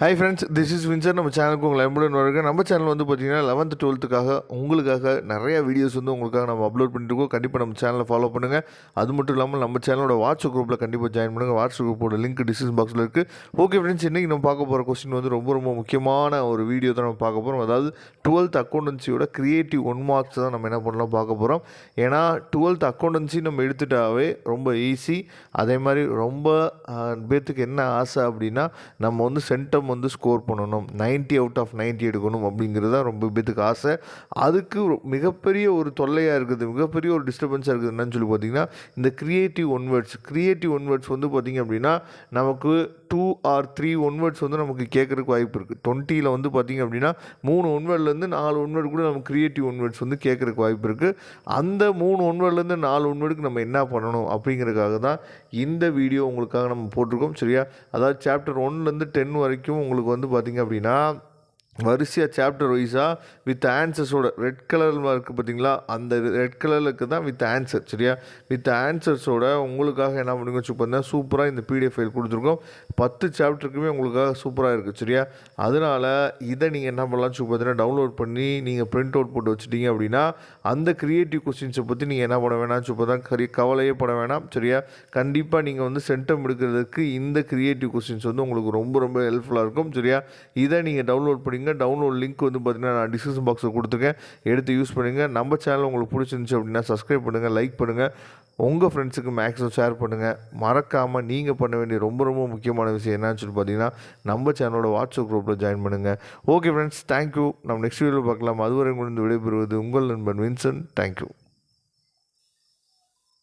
Hi friends, this is Windsor. நம்ம சேனலுக்கு உங்களை அன்புடன் வருக. நம்ம சேனல் வந்து பார்த்தீங்கன்னா 11th 12th உங்களுக்காக நிறைய வீடியோஸ் வந்து உங்களுக்காக நம்ம அப்லோட் பண்ணிட்டுருக்கோம். கண்டிப்பாக நம்ம சேனலை ஃபாலோ பண்ணுங்கள். அது மட்டும் இல்லாமல் நம்ம சேனலோட வாட்ஸ்அப் குரூப்பில் கண்டிப்பாக ஜாயின் பண்ணுங்கள். வாட்ஸ்அப் குரூப்போட லிங்க் டிஸ்கிரிப்ஷன் பாக்ஸில் இருக்குது. ஓகே ஃப்ரெண்ட்ஸ், இன்றைக்கி நம்ம பார்க்க போகிற கொஸ்டின் வந்து ரொம்ப முக்கியமான ஒரு வீடியோ தான் நம்ம பார்க்க போகிறோம். அதாவது 12th அக்கௌண்டன்சியோட கிரியேட்டிவ் 1 மார்க்ஸ் தான் நம்ம என்ன பண்ணலாம் பார்க்க போகிறோம். ஏன்னா 12th அக்கௌண்டன்சி நம்ம எடுத்துட்டாவே ரொம்ப ஈஸி. அதே மாதிரி ரொம்ப பேர்த்துக்கு என்ன ஆசை அப்படின்னா, நம்ம வந்து சென்டம் வந்து ஸ்கோர் பண்ணணும், 90 அவுட் ஆஃப் 90 எடுக்கணும் அப்படிங்கிறது தான் ரொம்ப பேத்துக்கு ஆசை. அதுக்கு மிகப்பெரிய ஒரு தொல்லையாக இருக்குது, மிகப்பெரிய ஒரு டிஸ்டர்பன்ஸாக இருக்குது. என்னன்னு சொல்லி பார்த்தீங்கன்னா, இந்த கிரியேட்டிவ் ஒன்வேர்ட்ஸ் வந்து பார்த்திங்க அப்படின்னா நமக்கு 2 or 3 ஒன்வேர்ட்ஸ் வந்து நமக்கு கேட்குறதுக்கு வாய்ப்பு இருக்குது. 20ல் வந்து பார்த்திங்க அப்படின்னா 3 ஒன்வேர்ட்லேருந்து 4 ஒன்வேர்டு கூட நமக்கு கிரியேட்டிவ் ஒன்வேர்ட்ஸ் வந்து கேட்குறதுக்கு வாய்ப்பு இருக்குது. அந்த 3 ஒன்வேர்ட்லேருந்து 4 ஒன்வேர்டுக்கு நம்ம என்ன பண்ணணும் அப்படிங்கிறதுக்காக தான் இந்த வீடியோ உங்களுக்காக நம்ம போட்டிருக்கோம். சரியா? அதாவது சாப்டர் 1லேருந்து 10 வரைக்கும் உங்களுக்கு வந்து பார்த்திங்க அப்படின்னா வரிசையாக சாப்டர் வைஸாக வித் ஆன்சர்ஸோட ரெட் கலரில் இருக்குது பார்த்தீங்களா, அந்த ரெட் கலருக்கு தான் வித் ஆன்சர். சரியா? வித் ஆன்சர்ஸோட உங்களுக்காக என்ன பண்ணுங்க வச்சு பார்த்தீங்கன்னா சூப்பராக இந்த பிடிஎஃப் ஃபைல் கொடுத்துருக்கோம். 10 சாப்டருக்குமே உங்களுக்காக சூப்பராக இருக்குது. சரியா? அதனால் இதை நீங்கள் என்ன பண்ணலாம்னு சொல்லி பார்த்தீங்கன்னா டவுன்லோட் பண்ணி நீங்கள் பிரிண்ட் அவுட் போட்டு வச்சுட்டீங்க அப்படின்னா அந்த க்ரியேட்டிவ் கொஸ்டின்ஸை பற்றி நீங்கள் என்ன பண்ண வேணாம்னு சொல்லி பார்த்தா கவலையே பட வேணாம். சரியா? கண்டிப்பாக நீங்கள் வந்து சென்டம் எடுக்கிறதுக்கு இந்த க்ரியேட்டிவ் கொஸ்டின்ஸ் வந்து உங்களுக்கு ரொம்ப ஹெல்ப்ஃபுல்லாக இருக்கும். சரியா? இதை நீங்கள் டவுன்லோட் பண்ணிங்க. டவுன்லோட் லிங்க் வந்து பார்த்தீங்கன்னா நான் டிஸ்கிரிப்ஷன் பாக்ஸில் கொடுத்துருக்கேன், எடுத்து யூஸ் பண்ணுங்கள். நம்ம சேனல் உங்களுக்கு பிடிச்சிருந்துச்சு அப்படின்னா சப்ஸ்கிரைப் பண்ணுங்கள், லைக் பண்ணுங்கள், உங்கள் ஃப்ரெண்ட்ஸுக்கு மேக்ஸிமம் ஷேர் பண்ணுங்கள். மறக்காமல் நீங்கள் பண்ண வேண்டிய ரொம்ப முக்கியமான விஷயம் என்னன்னு சொல்லி பார்த்தீங்கன்னா நம்ம சேனலோட வாட்ஸ்அப் குரூப்பில் ஜாயின் பண்ணுங்கள். Okay friends, thank you. நம்ம நெக்ஸ்ட் வீடியோவில் பார்க்கலாம். அதுவரை உங்களுக்கு விடைபெறுவது உங்கள் நண்பன் வின்சன். தேங்க்யூ.